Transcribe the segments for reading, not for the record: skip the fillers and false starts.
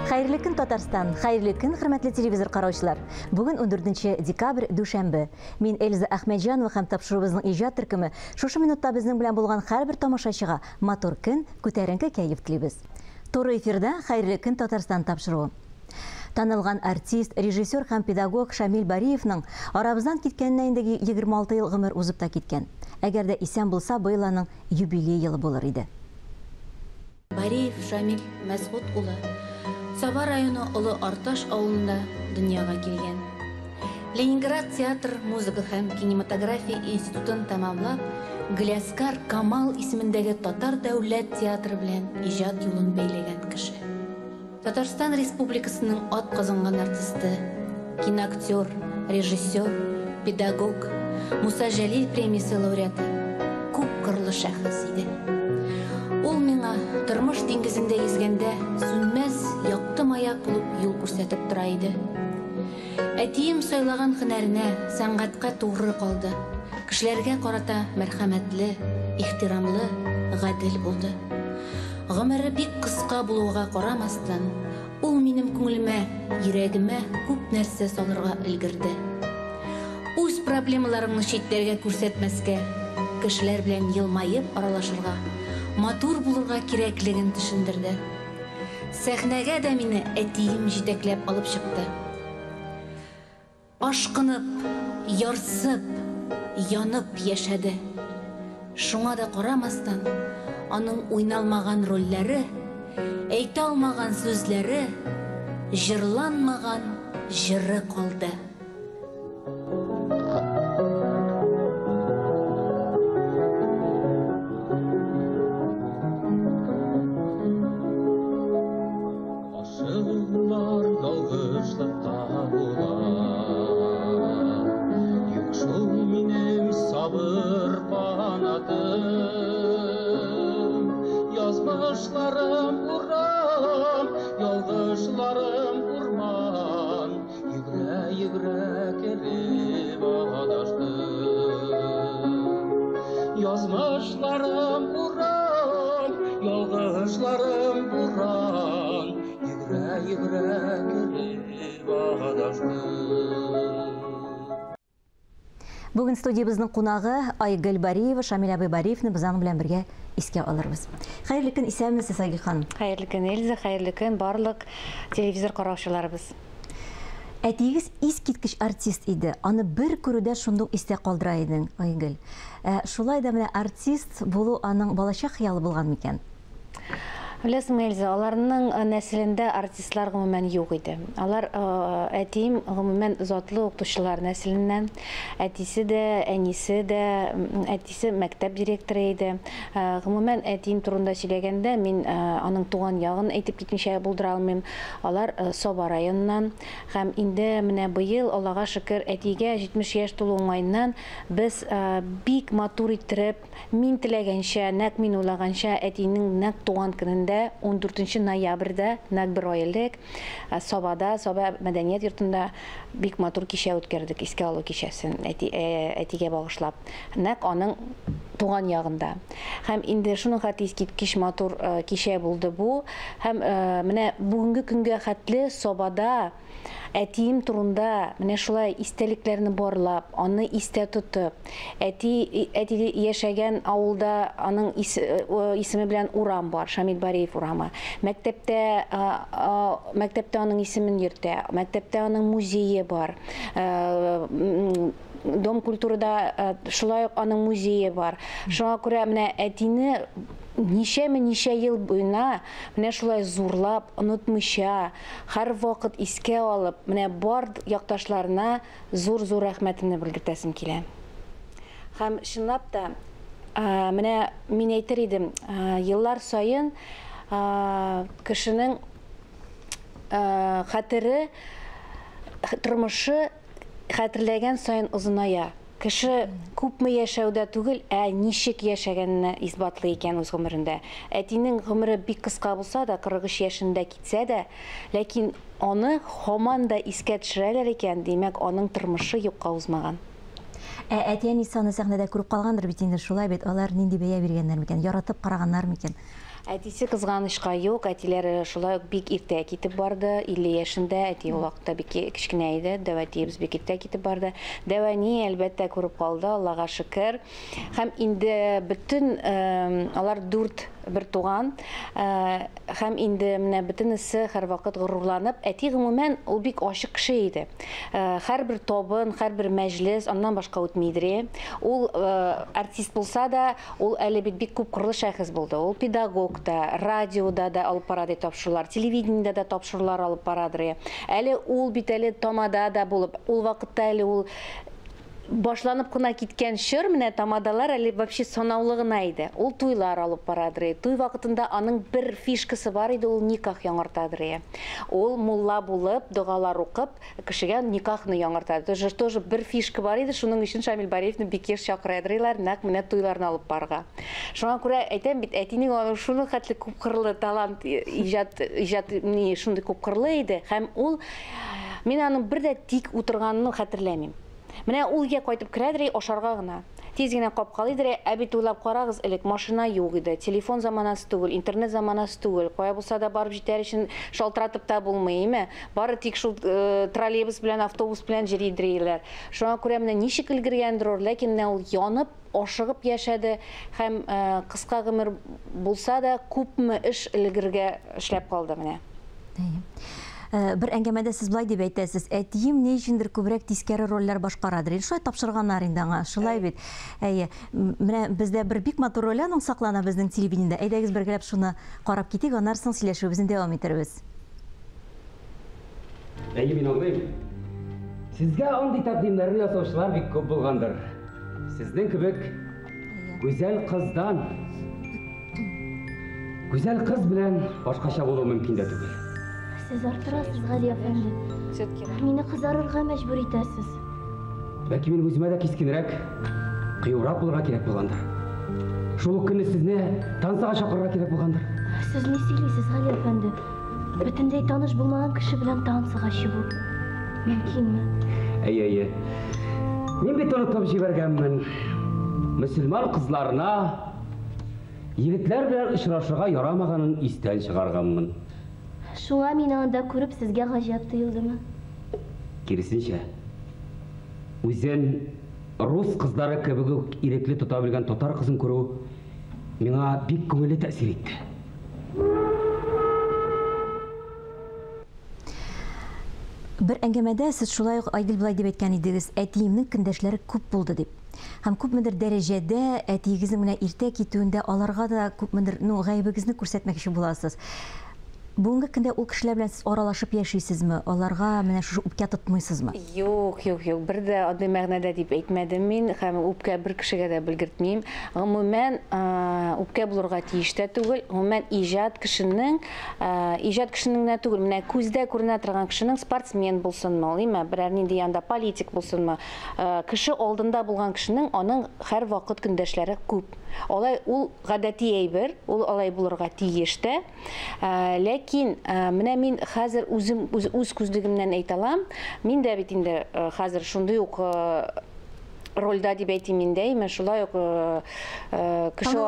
Xayrlı gün Татарстан, xayrlı gün hürmetli televizor qarawçılar. Bugün 14 dekabr düşenbe. Min Elza Ahmedjanova һәм тапшырыбызның иҗат төркеме шушы минутта безнең белән булган һәрбер тамашачыга матур көн, күтәренке кәеф телибез. Туры эфирда xayrlı gün Татарстан тапшыруы. Танылган артист, режиссер һәм педагог Шамил Бариевның арабыздан киткәненә инде 26 ел гомер узып та киткән. Әгәр дә исән булса, быел аның юбилей елы булыр иде. Бариев Шамил Мәсгуд улы Саба районы Олы Арташ авылында дөньяга килгән. Ленинград театр, музыка һәм кинематография институтын тамамлап, Гляскар Камал исемендәге Татар дәүләт театры белән иҗат юлын бәйләгән кеше. Татарстан Республикасының атказанган артисты, киноактер, режиссер, педагог, Муса Җәлил премиясе лауреаты, күп кырлы шәхес иде. Ул миңа тормыш диңгезендә йөзгәндә сүнмәс, якты маяк булып юл күрсәтеп тора иде. Әтием сайлаган һөнәренә, сәнгатькә тугры калды. Кешеләргә карата мәрхәмәтле, ихтирамлы, гадел булды. Гомере бик кыска булуга карамастан, ул минем күңелемә, йөрәгемә күп нәрсә салырга өлгерде. Үз проблемаларымны читләргә күрсәтмәскә, кешеләр белән елмаеп аралашырга, матур булырга кирәклеген төшендерде. Сәхнәгә дә мине әтием җитәкләп алып чыкты. Ашкынып, ярсып, янып яшәде. Шуңа да карамастан, аның уйналмаган рольләре, әйтә алмаган сүзләре, җырланмаган җыры калды. Бүген студиябызның кунагы Айгөл Бариева, Шамил абый Бариевны без аның белән бергә искә алырбыз. Хәерле көн, исәнмесез, Айгөл ханым? Хәерле көн, Эльза, хәерле көн, барлык телевизор караучыларыбыз. Әтигез искиткеч артист иде. Аны бер күрүдә шундук истә калдыра идең, Айгөл. Шулай да менә артист булу аның балачак хыялы булган микән? Беләсең, Эльза, аларның нәселендә артистлар гомумән юк иде. Алар әтием гомумән затлы укытучылар нәселеннән, әтисе дә, әнисе дә, әтисе мәктәп директоры иде. Гомумән әтием турында сөйләгәндә, мин аның туган ягын әйтеп китмичә булдыра алмыйм. Алар Саба районыннан, һәм инде менә быел, Аллага шөкер, әтигә 70 яшь тулу уңайыннан без бик матур иттереп, мин теләгәнчә, нәкъ мин уйлаганча әтинең нәкъ туган көнендә 14 ноябрьдә, нәкъ бер ай элек, Сабада, Саба мәдәният йортында бик матур кичә үткәрдек, искә алу кичәсен әтигә багышлап, нәкъ аның туган ягында. Һәм инде шуның хәтле искиткеч матур кичә булды бу. Һәм менә бүгенге көнгә хәтле Сабада әтием турында менә шулай истәлекләрне барлап, аны истә тотып, әти яшәгән авылда аның исеме белән урам бар, Шамил Бариев урамы. Мәктәптә аның исемен йөртә, мәктәптә аның музее бар. Дом культурада шулай аның музее бар. Шуңа күрә менә әтине ничә ел буена менә шулай зурлап, онытмыйча, һәр вакыт искә алып, менә бар якташларына зур рәхмәтемне белдертәсем килә. Һәм чынлап та менә мин әйтер идем, еллар саен кешенең хәтере, тормышы хәтерләгән саен озыная. Кеше күпме яшәүдә түгел, ничек яшәгәнне исбатлый икән үз гомерендә. Әтинең гомере бик кыска булса да, 43 яшендә китсә дә, ләкин аны һаман да искә төшерәләр икән, димәк, аның тормышы юкка узмаган. Әти әнисаны сәхнәдә күреп калгандыр бит инде, шулай бит. Алар нинди бәя биргәннәр микән? Яратып караганнар микән? Әтисе кызганычка юк, әтиләре шулай ук бик иртә китеп барды, 50 яшендә, әти ул вакытта бик кечкенә иде, дәвәтиебез бик иртә китеп барды. Дәвәни әлбәттә күреп калды, Аллага шөкер. Һәм инде бөтен алар 4 бер туган, һәм инде менә бөтенесе һәрвакыт горурланып, әти гомумән ул бик ачык кеше иде. Һәрбер табын, һәрбер мәҗлес аннан башка үтмидер. Ул артист булса да, ул әле бик күп кырлы шәхес булды. Ул педагог да, радиода да алып барады тапшырулар, телевидениедә дә тапшырулар алып барадыр. Әле ул бит әле тамада да булып, ул вакытта әле ул башланып кына киткән шыр менә тамадалар әле вообще санаулы гына иде. Ул туйлар алып барадыр. Туй вакытында аның бер фишкасы бар иде, ул никах яңартадыр. Ул мулла булып, дугалар укып, кешегә никахны яңартады. Тоже бер фишка бар иде, шуның өчен Шамил Бариевны бик еш чакырадылар, нәкъ менә туйларны алып барга. Шуңа күрә әйтәм бит, әтинең аны шуны хәтле күп кырлы талант, иҗат шундый күп кырлы иде, һәм ул мин аның бер дә тик утырганын хәтерләмим. Менә ул я кайтып керәдер, ашарга гына. Тиз генә капкалыйдыр, бит уйлап карагыз, элек машина юк иде, телефон заманасы түгел, интернет заманасы түгел. Кая булса да барып җитәр өчен шалтыратып та булмыймы? Бары тик шул троллейбус белән, автобус белән җиридериләр. Шуңа күрә менә ничек өлгергәндер, ләкин менә ул янып, ашыгып яшәде һәм кыска гомер булса да күпме эш өлгергә эшләп калды менә. Бер әңгәмәдә сез булай дип әйтәсез, әтием ни өчендер күбрәк тискәре рольләр башкарадыр. Шулай тапшырганнар инде аңа, шулай бит. Менә бездә бер бик матур роль аның саклана безнең телевидениедә. Әйдәгез бергәләп шуны карап китик, аннан соң сөйләшүебезне дәвам итәрбез. Мин аңлыйм. Сезгә андый тәкъдимнәрне ясаучылар бик күп булгандыр. Сезнең кебек гүзәл кыздан гүзәл кыз белән башкача булу мөмкин дә түгел. Siz artırasız Gali Efendi. Meni kızarırga mecbur itəsiz. Belki benim özüme de keskinirek, kıyıvraq bulurga kerek bulgandır. Şol günü sizne tansağa şakırga kerek bulgandır. Siz ne söyleysiz Gali Efendi? Bütündey tanış bulmagan kişi bilen tansağa bu. Mümkün mü? Ey. Men bit unutup jibergenmin. Müslüman kızlarına yigitler bilen ışıraşıga yaramaganin istel çıgarganmın. Şuna meni anda көріп sizge gajap tuyuldымы? Kirisinçe, өзен Rus kızları kebegi irekli tutabilgen Tatar kızın көру миңа бик көңілі тәсир етті. Бер әңгәмәдә сез шулай ук Айдел булай дип әйткән идегез, әтиемнең көндәшләре күп булды дип. Һәм күпмедер дәрәҗәдә әтиегезнең менә иртә китүендә аларга да күпмедер гаебегезне күрсәтмәкче буласыз. Бүгенге көндә ул кешеләр белән сез аралашып яшисезме? Аларга менә шушы үпкә тотмыйсызмы? Юк. Бер дә андый мәгънәдә дип әйтмәдем мин, һәм үпкә бер кешегә дә белгертмим. Гомумән, үпкә булырга тиеш тә түгел. Гомумән иҗат кешенең генә түгел, менә күздә күренә торган кешенең спортсмен булсынмы, әйме, берәр нинди янда политик булсынмы, кеше алдында булган кешенең аның һәр вакыт көндәшләре күп. Алай ул гадәти әйбер, ул алай булырга тиеш тә. Ләкин менә мин хәзер үз күзлегемнән әйтә алам. Мин дә бит инде хәзер шундый ук рольда дип әйтим инде, шулай ук кеше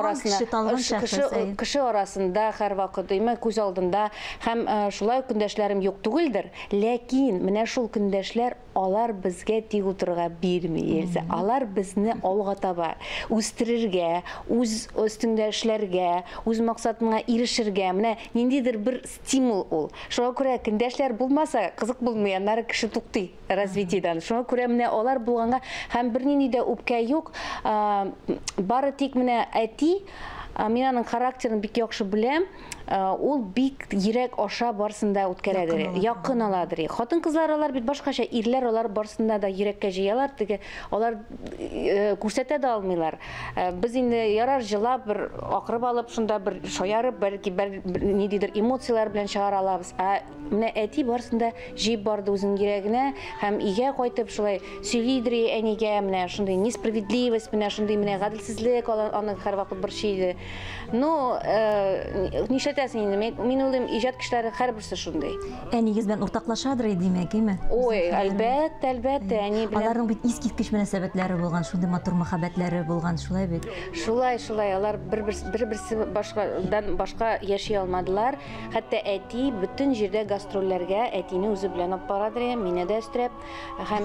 арасында һәр вакыт күз алдында һәм шулай көндәшләрем юк түгелдер. Ләкин менә шул көндәшләр алар безгә тик утырырга бирми. Алар безне алга таба үстерергә, үз өстендә эшләргә, үз максатына ирешергә, менә ниндидер бер стимул ул. Шуңа күрә көндәшләр булмаса, кызык булмый, аннары кеше туктый развитиедән. Шуңа күрә менә алар булганга һәм бер нинди дә үпкә юк. Бары тик менә әти, мин аның характерын бик яхшы беләм. ул бик йөрәк аша барсында үткәрәдер, якын аладыр. Хатын-кызлар алар бит башкача, ирләр алар барсында да йөрәккә җыялар, теге алар күрсәтә дә алмыйлар. Без инде ярар җылап бер акырып алып, шунда бер шаярып, бәлки бер ниндидер эмоциялар белән чыгара алабыз. Менә әти барсында җыеп барды үзенең йөрәгенә һәм игә кайтып шулай сөйлидер әнигә, менә шундый несправедливость, менә шундый менә гаделсезлек аны һәрвакыт борчый. Ну, нишләтәсең инде? Мин уйлыйм, иҗат кешеләре һәрберсе шундый. Әнигез белән уртаклашадыр димәк, әйме? Ой, әлбәттә, әни белән. Аларның бит искиткеч мөнәсәбәтләре булган, шундый матур мәхәббәтләре булган, шулай бит. Шулай, алар бер-берсе башка яши алмадылар. Хәтта әти бүтән җирдә гастрольләргә әтине үзе белән алып барадыр, мине дә өстерәп. Һәм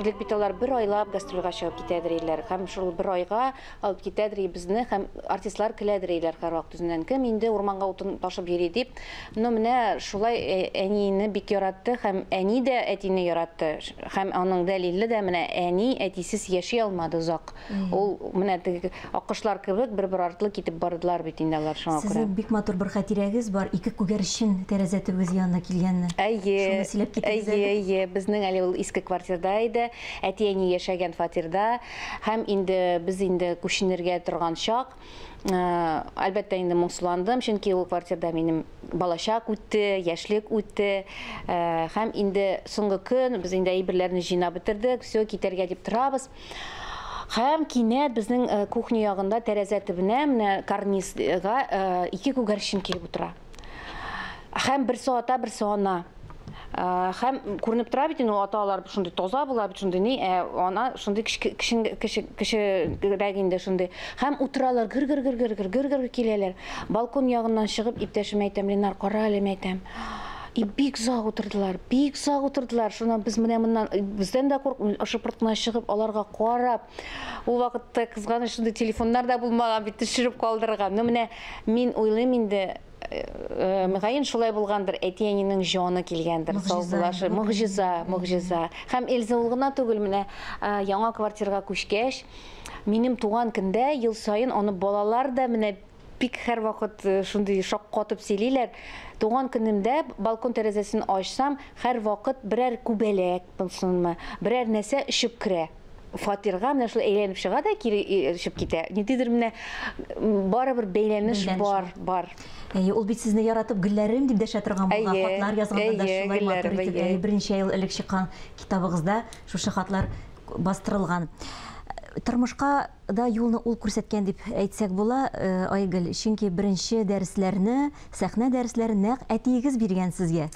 элек бит алар бер айлап гастрольгә чыгып китәдерләр. Һәм шул бер айга алып китәдер безне һәм артистлар көләдерләр һәрвакыт үзеннән. Кем инде урманга утын ташып йөри дип. Но менә шулай әнине бик яратты һәм әни дә әтине яратты. Һәм аның дәлиле дә менә әни әтисез яши алмады озак. Ул менә теге аккошлар кебек бер артлы китеп бардылар бит инде алар шуңа күрә. Сезнең бик матур бер хатирәгез бар, ике күгәрчен тәрәзә төбегез янына килгәнне. Шуны сөйләп китегез. Әйе, безнең әле ул иске квартирада иде, әти әни яшәгән фатирда, һәм инде без инде күченергә торган чак. Әлбәттә инде моңсуландым, чөнки ул квартирада минем балачак үтте, яшьлек үтте. Һәм инде соңгы көн без инде әйберләрне җыйнап бетердек, все китәргә дип торабыз. Һәм кинәт безнең кухня ягында тәрәзә төбенә менә карнизга ике күгәрчен килеп утыра. Һәм берсе ата, берсе ана. Һәм күренеп тора бит, аталар шундый таза була бит, шундый ни, ана шундый кечерәк инде шундый. Һәм утыралар, гыр киләләр. Балкон ягыннан чыгып, иптәшем әйтәм, Ленар, кара әле әйтәм. Бик зак утырдылар. Шуна без менә моннан бездән дә шыпыртына чыгып, аларга карап. Ул вакытта кызганыч шундый телефоннар да булмаган бит, төшереп калдырган. Ну менә мин уйлыйм инде, мөгаен шулай булгандыр, әти-әнинең җаны килгәндер, саулашы, мөгъҗиза. Һәм Эльза ул гына түгел, менә яңа квартирага күчкәч, минем туган көндә ел сайын аны балалар да менә бик һәрвакыт шундый шаккатып сөйлиләр. Туган көнемдә балкон тәрәзәсен ачсам, һәрвакыт берәр күбәләк булсынмы, берәр нәрсә ишеп керә. Фатирга менә шул әйләнеп чыга да кире ишеп китә. Ниндидер менә барыбер бәйләнеш бар. Ул бит сезне яратып гөлләрем дип дәшә торган булган, хатлар язганда да шулай матур итеп, берничә ел элек чыккан китабыгызда шушы хатлар бастырылган. Тормышка да юлны ул күрсәткән дип әйтсәк була, Айгөл, чөнки беренче дәресләрне, сәхнә дәресләрен нәкъ әтиегез биргән сезгә.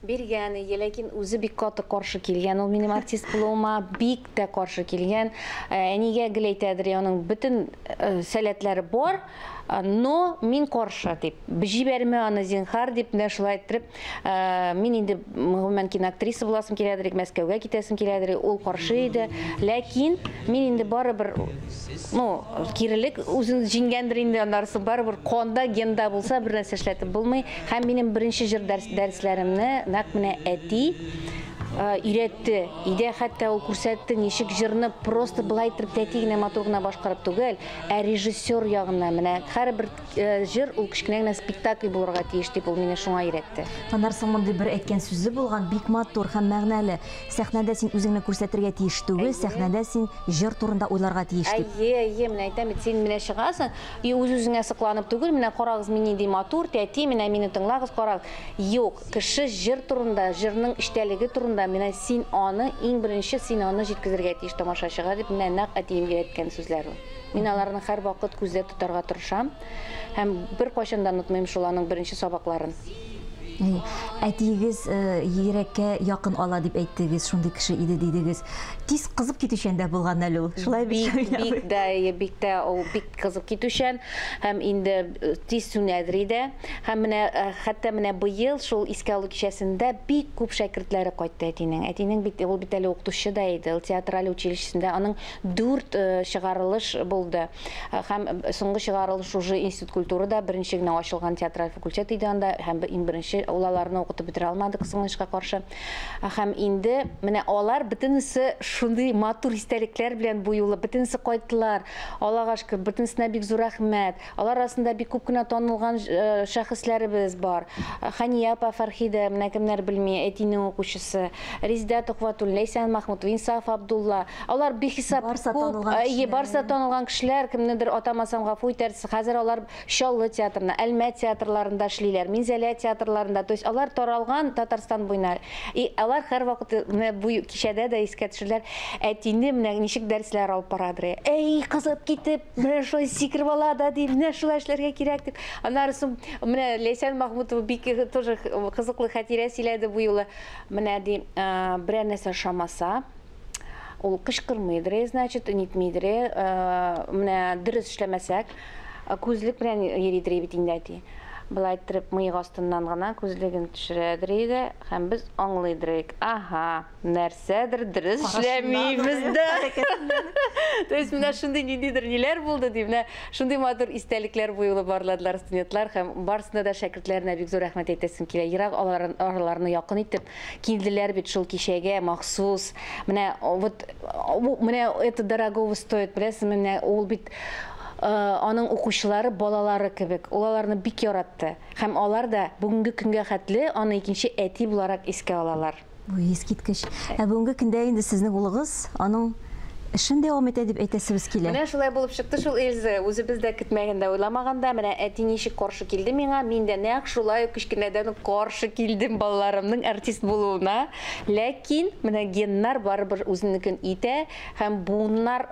Биргән, ләкин үзе бик каты каршы килгән. Ул минем артист булуыма бик тә каршы килгән. Әнигә гел әйтәдер, аның бөтен сәләтләре бар, но мин каршы дип. Җибәрмә аны зинһар дип менә шулай итеп, мин инде гомумән киноактриса буласым киләдер, Мәскәүгә китәсем киләдер, ул каршы иде. Ләкин мин инде барыбер, кирелек үзен җиңгәндер инде, аннарсы барыбер канда, генда булса бер нәрсә эшләтеп булмый. Һәм минем беренче җыр дәресләремне нәкъ менә әти өйрәтте. Иде хәтта ул күрсәтте, ничек җырны просто былай итеп тәти генә матур гына башкарып түгел, режиссер ягыннан менә һәрбер җыр ул кичкенә генә спектакль булырга тиеш дип ул мине шуңа өйрәтте. Аннан соң мондай бер әйткән сүзе булган, бик матур һәм мәгънәле. Сәхнәдә син үзеңне күрсәтергә тиеш түгел, сәхнәдә син җыр турында уйларга тиеш дип. Әйе, менә әйтәм, син менә чыгасың, үз-үзеңә сокланып түгел, менә карагыз, мин нинди матур, тәти, менә мине тыңлагыз, карагыз. Юк, кеше җыр турында, җырның эчтәлеге турында менә син аны, иң беренче син аны җиткезергә тиеш тамашачыга дип менә нәкъ әтием өйрәткән сүзләр. Мин аларны һәрвакыт күздә тотарга тырышам һәм бер кайчан да онытмыйм шул аның беренче сабакларын. Әтиегез йөрәккә якын ала дип әйттегез, шундый кеше иде дидегез. Тиз кызып китүчән дә булган әле ул. Шулай бик тә ул бик кызып китүчән һәм инде тиз сүнәдер иде. Һәм менә хәтта менә быел шул искә алу кичәсендә бик күп шәкертләре кайтты әтинең. Әтинең бит ул бит әле укытучы да иде, театраль училищесендә аның 4 чыгарылыш булды. Һәм соңгы чыгарылыш уже институт культурада беренче генә ачылган театраль факультет иде анда һәм иң беренче улаларны укытып бетерә алмадык соңышка каршы. Һәм инде менә алар бөтенесе шундый матур истәлекләр белән бу юлы бөтенесе кайттылар. Аллага шөкер, бөтенесенә бик зур рәхмәт. Алар арасында бик күп кенә танылган шәхесләребез бар. Хания апа Фәрхидә, менә кемнәр белми, әтинең укучысы, Резидә Тухватул, Ләйсән Махмутов, Инсаф Абдулла. Алар бихисап барса танылган кешеләр, кемнедер атамасам гафу итәрсез. Хәзер алар Чаллы театрында, Әлмәт театрларында эшлиләр, Минзәлә театрларында. То есть алар таралган Татарстан буена. И алар һәр вакыт менә бу кичәдә дә искә төшерләр. Әтине менә ничек дәресләр алып барадыр. Эй, кызып китеп, менә шулай сикереп ала да дип, менә шулай эшләргә кирәк дип. Аннары соң менә Ләйсән Махмутов бик тоже кызыклы хатирә сөйләде бу юлы. Менә ди, берәр нәрсә шамаса, ул кычкырмыйдыр, значит, нитмидер. Менә дөрес эшләмәсәк, күзлек белән йөридер бит инде әти. Былай иттереп мыек астыннан гына күзлеген төшерәдер иде, һәм без аңлыйдырык. Аха, нәрсәдер дөрес эшләмибез дә. То есть менә шундый ниндидер ниләр булды дип, менә шундый матур истәлекләр бу юлы барладылар студентлар, һәм барысына да шәкертләренә бик зур рәхмәт әйтәсем килә. Ерак араларны якын итеп килделәр бит шул кичәгә махсус. Менә вот менә это дорогого стоит, беләсезме, менә ул бит аның укучылары, балалары кебек, уларны бик яратты. Һәм алар да бүгенге көнгә хәтле аны икенче әти буларак искә алалар. Бу искиткеч. Бүгенге көндә инде сезнең улыгыз аның эшен дәвам итә дип әйтәсебез килә. Менә шулай булып чыкты шул Эльза, үзебез дә көтмәгәндә, уйламаганда, менә әти ничек каршы килде миңа, мин дә нәкъ шулай кичкенәдән каршы килдем балаларымның артист булуына. Ләкин менә геннар барыбер үзенекен итә, һәм буыннар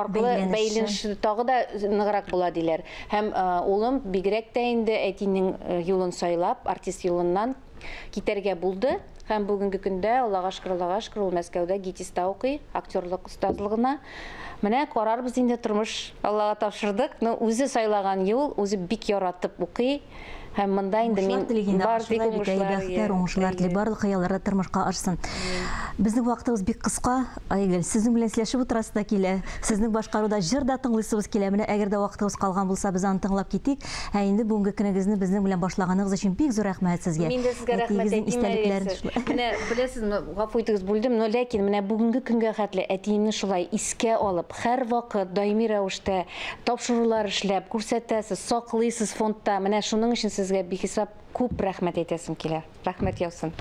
аркылы бәйләнеш тагы да ныграк була диләр. Һәм улым бигрәк тә инде әтинең юлын сайлап, артист юлыннан китәргә булды. Һәм бүгенге көндә Аллага шөкер, ул Мәскәүдә ГИТИСта укый, актерлык остазлыгына. Менә карарбыз инде тормыш Аллага тапшырдык. Үзе сайлаган юл, үзе бик яратып укый. Һәм монда инде мин бар бик уңышлар теләп, барлык хыяллары тормышка ашсын. Безнең вакытыбыз бик кыска. Айгөл, сезнең белән сөйләшеп утырасы да килә. Сезнең башкаруда җыр да тыңлыйсыбыз килә. Менә әгәр дә вакытыбыз калган булса, без аны тыңлап китик. Инде бүгенге көнегезне безнең белән башлаганыгыз өчен бик зур рәхмәт сезгә. Мин дә сезгә рәхмәт әйтәм. Менә беләсезме, гафу итегез, бүлдем, но ләкин менә бүгенге көнгә хәтле әтиемне шулай искә алып, һәр вакыт даими рәвештә тапшырулар эшләп, күрсәтәсез, саклыйсыз фондта. Менә шуның өчен сезгә бихисап күп рәхмәт әйтәсем килә. Рәхмәт яусын.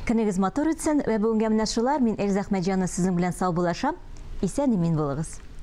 Көнегез матур үтсен. Вә бүгенгә менә шулар. Мин Эльза Әхмәтҗанова сезнең белән сау булашам. Исән-имин булыгыз.